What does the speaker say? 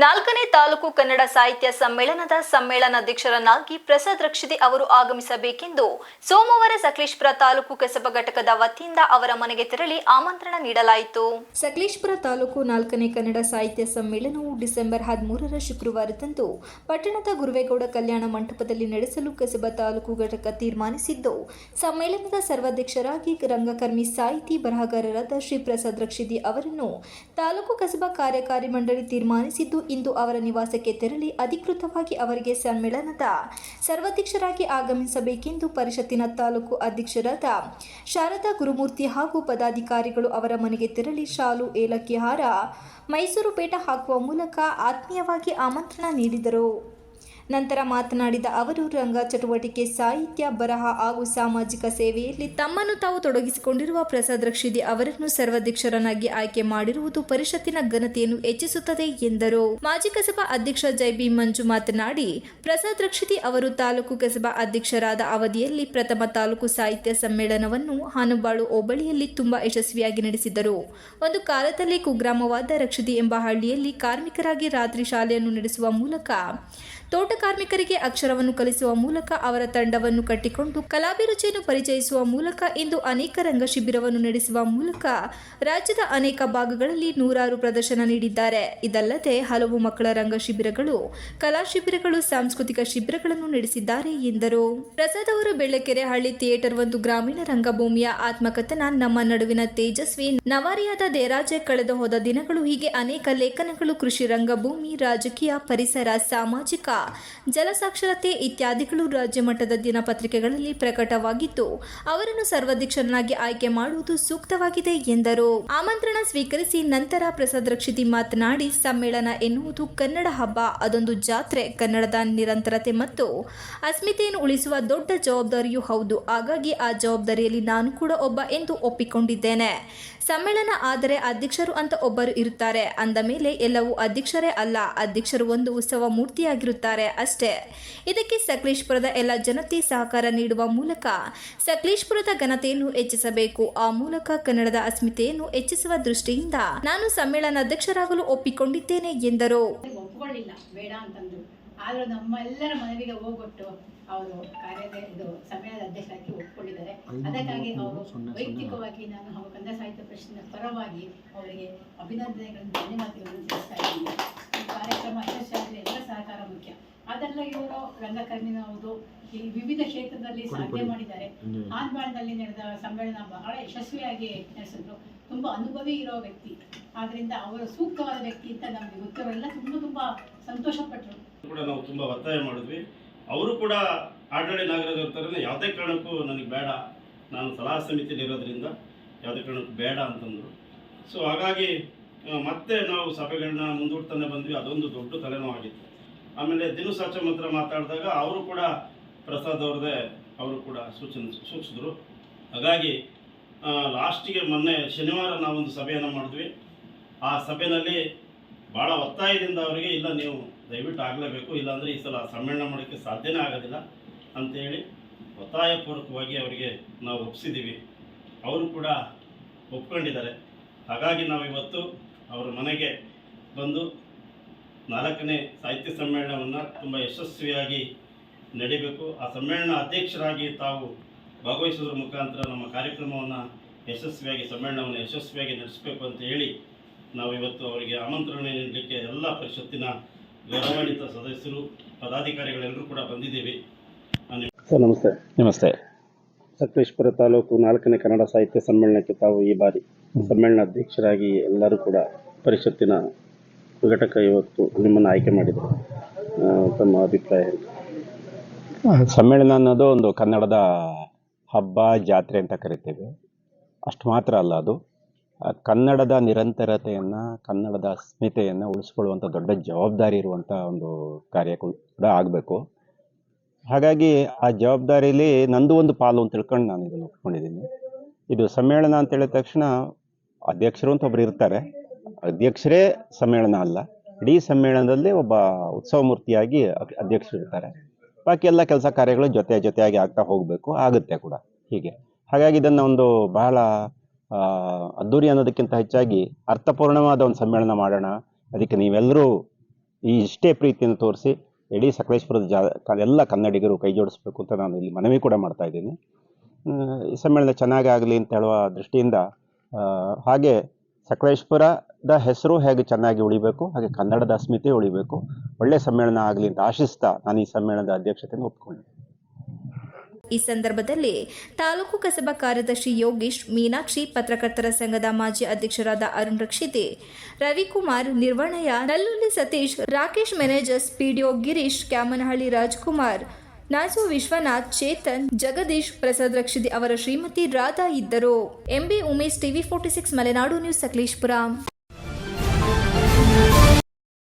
ನಾಲ್ಕನೇ ತಾಲೂಕು ಕನ್ನಡ ಸಾಹಿತ್ಯ ಸಮ್ಮೇಳನದ ಸಮ್ಮೇಳನಾಧ್ಯಕ್ಷರನ್ನಾಗಿ ಪ್ರಸಾದ್ ರಕ್ಷಿತಿ ಅವರು ಆಗಮಿಸಬೇಕೆಂದು ಸೋಮವಾರ ಸಕಲೇಶಪುರ ತಾಲೂಕು ಕಸಬಾ ಘಟಕದ ವತಿಯಿಂದ ಅವರ ಮನೆಗೆ ತೆರಳಿ ಆಮಂತ್ರಣ ನೀಡಲಾಯಿತು. ಸಕಲೇಶಪುರ ತಾಲೂಕು ನಾಲ್ಕನೇ ಕನ್ನಡ ಸಾಹಿತ್ಯ ಸಮ್ಮೇಳನವು ಡಿಸೆಂಬರ್ 13ರ ಶುಕ್ರವಾರದಂದು ಪಟ್ಟಣದ ಗುರುವೇಗೌಡ ಕಲ್ಯಾಣ ಮಂಟಪದಲ್ಲಿ ನಡೆಸಲು ಕಸಬಾ ತಾಲೂಕು ಘಟಕ ತೀರ್ಮಾನಿಸಿದ್ದು, ಸಮ್ಮೇಳನದ ಸರ್ವಾಧ್ಯಕ್ಷರಾಗಿ ರಂಗಕರ್ಮಿ ಸಾಹಿತಿ ಬರಹಗಾರರಾದ ಶ್ರೀ ಪ್ರಸಾದ್ ರಕ್ಷಿತಿ ಅವರನ್ನು ತಾಲೂಕು ಕಸಬಾ ಕಾರ್ಯಕಾರಿ ಮಂಡಳಿ ತೀರ್ಮಾನಿಸಿದ್ದು, ಇಂದು ಅವರ ನಿವಾಸಕ್ಕೆ ತೆರಳಿ ಅಧಿಕೃತವಾಗಿ ಅವರಿಗೆ ಸಮ್ಮೇಳನದ ಸರ್ವಾಧ್ಯಕ್ಷರಾಗಿ ಆಗಮಿಸಬೇಕೆಂದು ಪರಿಷತ್ತಿನ ತಾಲೂಕು ಅಧ್ಯಕ್ಷರಾದ ಶಾರದಾ ಗುರುಮೂರ್ತಿ ಹಾಗೂ ಪದಾಧಿಕಾರಿಗಳು ಅವರ ಮನೆಗೆ ತೆರಳಿ ಶಾಲು, ಏಲಕ್ಕಿ ಹಾರ, ಮೈಸೂರು ಪೇಟ ಹಾಕುವ ಮೂಲಕ ಆತ್ಮೀಯವಾಗಿ ಆಮಂತ್ರಣ ನೀಡಿದರು. ನಂತರ ಮಾತನಾಡಿದ ಅವರು, ರಂಗ ಚಟುವಟಿಕೆ, ಸಾಹಿತ್ಯ, ಬರಹ ಹಾಗೂ ಸಾಮಾಜಿಕ ಸೇವೆಯಲ್ಲಿ ತಮ್ಮನ್ನು ತಾವು ತೊಡಗಿಸಿಕೊಂಡಿರುವ ಪ್ರಸಾದ್ ರಕ್ಷಿತಿ ಅವರನ್ನು ಸರ್ವಾಧ್ಯಕ್ಷರನ್ನಾಗಿ ಆಯ್ಕೆ ಮಾಡಿರುವುದು ಪರಿಷತ್ತಿನ ಘನತೆಯನ್ನು ಹೆಚ್ಚಿಸುತ್ತದೆ ಎಂದರು. ಮಾಜಿ ಕಸಬಾ ಅಧ್ಯಕ್ಷ ಜೈ.ಬಿ. ಮಂಜು ಮಾತನಾಡಿ, ಪ್ರಸಾದ್ ರಕ್ಷಿತಿ ಅವರು ತಾಲೂಕು ಕಸಬಾ ಅಧ್ಯಕ್ಷರಾದ ಅವಧಿಯಲ್ಲಿ ಪ್ರಥಮ ತಾಲೂಕು ಸಾಹಿತ್ಯ ಸಮ್ಮೇಳನವನ್ನು ಹಾನುಬಾಳು ಹೋಬಳಿಯಲ್ಲಿ ತುಂಬಾ ಯಶಸ್ವಿಯಾಗಿ ನಡೆಸಿದರು. ಒಂದು ಕಾಲದಲ್ಲಿ ಕುಗ್ರಾಮವಾದ ರಕ್ಷಿತಿ ಎಂಬ ಹಳ್ಳಿಯಲ್ಲಿ ಕಾರ್ಮಿಕರಾಗಿ ರಾತ್ರಿ ಶಾಲೆಯನ್ನು ನಡೆಸುವ ಮೂಲಕ, ತೋಟ ಕಾರ್ಮಿಕರಿಗೆ ಅಕ್ಷರವನ್ನು ಕಲಿಸುವ ಮೂಲಕ ಅವರ ತಂಡವನ್ನು ಕಟ್ಟಿಕೊಂಡು ಕಲಾಭಿರುಚಿಯನ್ನು ಪರಿಚಯಿಸುವ ಮೂಲಕ ಇಂದು ಅನೇಕ ರಂಗ ಶಿಬಿರವನ್ನು ನಡೆಸುವ ಮೂಲಕ ರಾಜ್ಯದ ಅನೇಕ ಭಾಗಗಳಲ್ಲಿ ನೂರಾರು ಪ್ರದರ್ಶನ ನೀಡಿದ್ದಾರೆ. ಇದಲ್ಲದೆ ಹಲವು ಮಕ್ಕಳ ರಂಗ ಶಿಬಿರಗಳು, ಕಲಾ ಶಿಬಿರಗಳು, ಸಾಂಸ್ಕೃತಿಕ ಶಿಬಿರಗಳನ್ನು ನಡೆಸಿದ್ದಾರೆ ಎಂದರು. ಪ್ರಸಾದ್ ಅವರು ಬೆಳ್ಳಕೆರೆ ಹಳ್ಳಿ ಥಿಯೇಟರ್, ಒಂದು ಗ್ರಾಮೀಣ ರಂಗಭೂಮಿಯ ಆತ್ಮಕಥನ, ನಮ್ಮ ನಡುವಿನ ತೇಜಸ್ವಿ, ನವಾರಿಯಾದ ದೇರಾಜೆ, ಕಳೆದ ಹೋದ ದಿನಗಳು, ಹೀಗೆ ಅನೇಕ ಲೇಖನಗಳು ಕೃಷಿ ರಂಗಭೂಮಿ, ರಾಜಕೀಯ, ಪರಿಸರ, ಸಾಮಾಜಿಕ, ಜಲಸಾಕ್ಷರತೆ ಇತ್ಯಾದಿಗಳು ರಾಜ್ಯ ಮಟ್ಟದ ದಿನಪತ್ರಿಕೆಗಳಲ್ಲಿ ಪ್ರಕಟವಾಗಿದ್ದು, ಅವರನ್ನು ಸರ್ವಾಧ್ಯಕ್ಷರನ್ನಾಗಿ ಆಯ್ಕೆ ಮಾಡುವುದು ಸೂಕ್ತವಾಗಿದೆ ಎಂದರು. ಆಮಂತ್ರಣ ಸ್ವೀಕರಿಸಿ ನಂತರ ಪ್ರಸಾದ್ ರಕ್ಷಿತಿ ಮಾತನಾಡಿ, ಸಮ್ಮೇಳನ ಎನ್ನುವುದು ಕನ್ನಡ ಹಬ್ಬ, ಅದೊಂದು ಜಾತ್ರೆ, ಕನ್ನಡದ ನಿರಂತರತೆ ಮತ್ತು ಅಸ್ಮಿತೆಯನ್ನು ಉಳಿಸುವ ದೊಡ್ಡ ಜವಾಬ್ದಾರಿಯೂ ಹೌದು. ಹಾಗಾಗಿ ಆ ಜವಾಬ್ದಾರಿಯಲ್ಲಿ ನಾನು ಕೂಡ ಒಬ್ಬ ಎಂದು ಒಪ್ಪಿಕೊಂಡಿದ್ದೇನೆ. ಸಮ್ಮೇಳನ ಆದರೆ ಅಧ್ಯಕ್ಷರು ಅಂತ ಒಬ್ಬರು ಇರುತ್ತಾರೆ. ಅಂದ ಮೇಲೆ ಎಲ್ಲವೂ ಅಧ್ಯಕ್ಷರೇ ಅಲ್ಲ, ಅಧ್ಯಕ್ಷರು ಒಂದು ಉತ್ಸವ ಮೂರ್ತಿಯಾಗಿರುತ್ತಾರೆ ಅಷ್ಟೇ. ಇದಕ್ಕೆ ಸಕಲೇಶಪುರದ ಎಲ್ಲ ಜನತೆ ಸಹಕಾರ ನೀಡುವ ಮೂಲಕ ಸಕಲೇಶಪುರದ ಘನತೆಯನ್ನು ಹೆಚ್ಚಿಸಬೇಕು. ಆ ಮೂಲಕ ಕನ್ನಡದ ಅಸ್ಮಿತೆಯನ್ನು ಹೆಚ್ಚಿಸುವ ದೃಷ್ಟಿಯಿಂದ ನಾನು ಸಮ್ಮೇಳನಾಧ್ಯಕ್ಷರಾಗಲು ಒಪ್ಪಿಕೊಂಡಿದ್ದೇನೆ ಎಂದರು. ಆದರೂ ನಮ್ಮೆಲ್ಲರ ಮನವಿಗೆ ಹೋಗೊಟ್ಟು ಅವರು ಸಮ್ಮೇಳನದ ಅಧ್ಯಕ್ಷರಾಗಿ ಒಪ್ಪಿಕೊಂಡಿದ್ದಾರೆ. ಅದಕ್ಕಾಗಿ ಅವರು ವೈಯಕ್ತಿಕವಾಗಿ ನಾನು ಹಾಗೂ ಕನ್ನಡ ಸಾಹಿತ್ಯ ಪರಿಷತ್ತಿನ ಪರವಾಗಿ ಅವರಿಗೆ ಅಭಿನಂದನೆಗಳನ್ನು, ಧನ್ಯವಾದಗಳನ್ನು ತಿಳಿಸ್ತಾ ಇದ್ದೀನಿ. ಈ ಕಾರ್ಯಕ್ರಮ ಯಶಸ್ವಿಯಾಗಲಿ ಎಲ್ಲ ಸಹಕಾರ ಮುಖ್ಯ. ಅದೆಲ್ಲ ಇವರು ರಂಗಕರ್ಮಿನೂ ಹೌದು, ಈ ವಿವಿಧ ಕ್ಷೇತ್ರದಲ್ಲಿ ಸಾಧನೆ ಮಾಡಿದ್ದಾರೆ. ಹಾನ್ಬಾಳ್ನಲ್ಲಿ ನಡೆದ ಸಮ್ಮೇಳನ ಬಹಳ ಯಶಸ್ವಿಯಾಗಿ ನಡೆಸಿದ್ರು. ತುಂಬ ಅನುಭವಿ ಇರೋ ವ್ಯಕ್ತಿ, ಆದ್ರಿಂದ ಅವರು ಸೂಕ್ತವಾದ ವ್ಯಕ್ತಿ ಅಂತ ನಮಗೆ ಗೊತ್ತಿರೋರೆಲ್ಲ ತುಂಬ ಸಂತೋಷಪಟ್ಟರು. ಕೂಡ ನಾವು ತುಂಬ ಒತ್ತಾಯ ಮಾಡಿದ್ವಿ. ಅವರು ಕೂಡ ಆಡಳಿ ನಾಗರಿಕರನ್ನ ಯಾವುದೇ ಕಾರಣಕ್ಕೂ ನನಗೆ ಬೇಡ, ನಾನು ಸಲಹಾ ಸಮಿತಿಯಲ್ಲಿ ಇರೋದ್ರಿಂದ ಯಾವುದೇ ಕಾರಣಕ್ಕೂ ಬೇಡ ಅಂತಂದರು. ಸೊ ಹಾಗಾಗಿ ಮತ್ತೆ ನಾವು ಸಭೆಗಳನ್ನ ಮುಂದೂಡ್ತಾನೆ ಬಂದ್ವಿ. ಅದೊಂದು ದೊಡ್ಡ ತಲೆನೋವಾಗಿತ್ತು. ಆಮೇಲೆ ದಿನುಸಾಚ ಮಾತ್ರ ಮಾತಾಡಿದಾಗ ಅವರು ಕೂಡ ಪ್ರಸಾದ್ ಅವ್ರದ್ದೇ ಅವರು ಕೂಡ ಸೂಚಿಸಿದ್ರು. ಹಾಗಾಗಿ ಲಾಸ್ಟಿಗೆ ಮೊನ್ನೆ ಶನಿವಾರ ನಾವೊಂದು ಸಭೆಯನ್ನು ಮಾಡಿದ್ವಿ. ಆ ಸಭೆಯಲ್ಲಿ ಭಾಳ ಒತ್ತಾಯದಿಂದ ಅವರಿಗೆ, ಇಲ್ಲ ನೀವು ದಯವಿಟ್ಟು ಆಗಲೇಬೇಕು, ಇಲ್ಲಾಂದರೆ ಈ ಸಲ ಸಮ್ಮೇಳನ ಮಾಡೋಕ್ಕೆ ಸಾಧ್ಯನೇ ಆಗೋದಿಲ್ಲ ಅಂಥೇಳಿ ಒತ್ತಾಯಪೂರ್ವಕವಾಗಿ ಅವರಿಗೆ ನಾವು ಒಪ್ಪಿಸಿದ್ದೀವಿ. ಅವರು ಕೂಡ ಒಪ್ಕೊಂಡಿದ್ದಾರೆ. ಹಾಗಾಗಿ ನಾವಿವತ್ತು ಅವರ ಮನೆಗೆ ಬಂದು 4ನೇ ಸಾಹಿತ್ಯ ಸಮ್ಮೇಳನವನ್ನು ತುಂಬ ಯಶಸ್ವಿಯಾಗಿ ನಡೀಬೇಕು, ಆ ಸಮ್ಮೇಳನ ಅಧ್ಯಕ್ಷರಾಗಿ ತಾವು ಭಾಗವಹಿಸೋದ್ರ ಮುಖಾಂತರ ನಮ್ಮ ಕಾರ್ಯಕ್ರಮವನ್ನು ಸಮ್ಮೇಳನವನ್ನು ಯಶಸ್ವಿಯಾಗಿ ನಡೆಸಬೇಕು ಅಂತ ಹೇಳಿ ನಾವಿವತ್ತು ಅವರಿಗೆ ಆಮಂತ್ರಣ ನೀಡಲಿಕ್ಕೆ ಎಲ್ಲ ಪರಿಷತ್ತಿನ ಗೌರವಾನ್ವಿತ ಸದಸ್ಯರು, ಪದಾಧಿಕಾರಿಗಳೆಲ್ಲರೂ ಕೂಡ ಬಂದಿದ್ದೀವಿ. ಸರ್ ನಮಸ್ತೆ. ನಮಸ್ತೆ. ಸಕಲೇಶಪುರ ತಾಲೂಕು 4ನೇ ಕನ್ನಡ ಸಾಹಿತ್ಯ ಸಮ್ಮೇಳನಕ್ಕೆ ತಾವು ಈ ಬಾರಿ ಸಮ್ಮೇಳನ ಅಧ್ಯಕ್ಷರಾಗಿ ಎಲ್ಲರೂ ಕೂಡ ಪರಿಷತ್ತಿನ ಘಟಕ ಇವತ್ತು ನಿಮ್ಮನ್ನು ಆಯ್ಕೆ ಮಾಡಿದರು. ತಮ್ಮ ಅಭಿಪ್ರಾಯ? ಸಮ್ಮೇಳನ ಅನ್ನೋದು ಒಂದು ಕನ್ನಡದ ಹಬ್ಬ, ಜಾತ್ರೆ ಅಂತ ಕರಿತೇವೆ. ಅಷ್ಟು ಮಾತ್ರ ಅಲ್ಲ, ಅದು ಕನ್ನಡದ ನಿರಂತರತೆಯನ್ನು, ಕನ್ನಡದ ಅಸ್ಮಿತೆಯನ್ನು ಉಳಿಸ್ಕೊಳ್ಳುವಂಥ ದೊಡ್ಡ ಜವಾಬ್ದಾರಿ ಇರುವಂಥ ಒಂದು ಕಾರ್ಯ ಕೂಡ ಆಗಬೇಕು. ಹಾಗಾಗಿ ಆ ಜವಾಬ್ದಾರಿಯಲ್ಲಿ ನಂದು ಒಂದು ಪಾಲು ಅಂತ ತಿಳ್ಕೊಂಡು ನಾನು ಇದನ್ನು ಒಪ್ಕೊಂಡಿದ್ದೀನಿ. ಇದು ಸಮ್ಮೇಳನ ಅಂತ ಹೇಳಿದ ತಕ್ಷಣ ಅಧ್ಯಕ್ಷರು ಅಂತ ಒಬ್ಬರು ಇರ್ತಾರೆ. ಅಧ್ಯಕ್ಷರೇ ಸಮ್ಮೇಳನ ಅಲ್ಲ, ಇಡೀ ಸಮ್ಮೇಳನದಲ್ಲಿ ಒಬ್ಬ ಉತ್ಸವ ಮೂರ್ತಿಯಾಗಿ ಅಧ್ಯಕ್ಷರು ಇರ್ತಾರೆ. ಬಾಕಿ ಎಲ್ಲ ಕೆಲಸ ಕಾರ್ಯಗಳು ಜೊತೆಯಾಗಿ ಆಗ್ತಾ ಹೋಗಬೇಕು, ಆಗುತ್ತೆ ಕೂಡ ಹೀಗೆ. ಹಾಗಾಗಿ ಇದನ್ನು ಒಂದು ಬಹಳ ಅದ್ದೂರಿ ಅನ್ನೋದಕ್ಕಿಂತ ಹೆಚ್ಚಾಗಿ ಅರ್ಥಪೂರ್ಣವಾದ ಒಂದು ಸಮ್ಮೇಳನ ಮಾಡೋಣ. ಅದಕ್ಕೆ ನೀವೆಲ್ಲರೂ ಇಷ್ಟೇ ಪ್ರೀತಿಯನ್ನು ತೋರಿಸಿ ಇಡೀ ಸಕಲೇಶಪುರದ ಎಲ್ಲ ಕನ್ನಡಿಗರು ಕೈ ಜೋಡಿಸ್ಬೇಕು ಅಂತ ನಾನು ಇಲ್ಲಿ ಮನವಿ ಕೂಡ ಮಾಡ್ತಾ ಇದ್ದೀನಿ. ಈ ಸಮ್ಮೇಳನ ಚೆನ್ನಾಗಿ ಆಗಲಿ ಅಂತ ಹೇಳುವ ದೃಷ್ಟಿಯಿಂದ ಹಾಗೆ ಸಕಲೇಶಪುರದ ಹೆಸರು ಹೇಗೆ ಚೆನ್ನಾಗಿ ಉಳಿಬೇಕು, ಹಾಗೆ ಕನ್ನಡದ ಅಸ್ಮಿತೆ ಉಳಿಬೇಕು, ಒಳ್ಳೆಯ ಸಮ್ಮೇಳನ ಆಗಲಿ ಅಂತ ಆಶಿಸ್ತಾ ನಾನು ಈ ಸಮ್ಮೇಳನದ ಅಧ್ಯಕ್ಷತೆಯನ್ನು ಒಪ್ಪಿಕೊಂಡೆ. ಈ ಸಂದರ್ಭದಲ್ಲಿ ತಾಲೂಕು ಕಸಬಾ ಕಾರ್ಯದರ್ಶಿ ಯೋಗೀಶ್, ಮೀನಾಕ್ಷಿ, ಪತ್ರಕರ್ತರ ಸಂಘದ ಮಾಜಿ ಅಧ್ಯಕ್ಷರಾದ ಅರುಣ್ ರಕ್ಷಿತೆ, ರವಿಕುಮಾರ್, ನಿರ್ವಣಯ, ನಲ್ಲುಲ್ಲಿ ಸತೀಶ್, ರಾಕೇಶ್ ಮ್ಯಾನೇಜರ್ಸ್, ಪಿಡಿಒ ಗಿರೀಶ್, ಕ್ಯಾಮನಹಳ್ಳಿ ರಾಜ್ಕುಮಾರ್, ನಾಜು ವಿಶ್ವನಾಥ್, ಚೇತನ್, ಜಗದೀಶ್, ಪ್ರಸಾದ್ ರಕ್ಷಿತೆ ಅವರ ಶ್ರೀಮತಿ ರಾಧಾ ಇದ್ದರು. MB Umesh, TV 46 Malenadu news, Sakleshpur.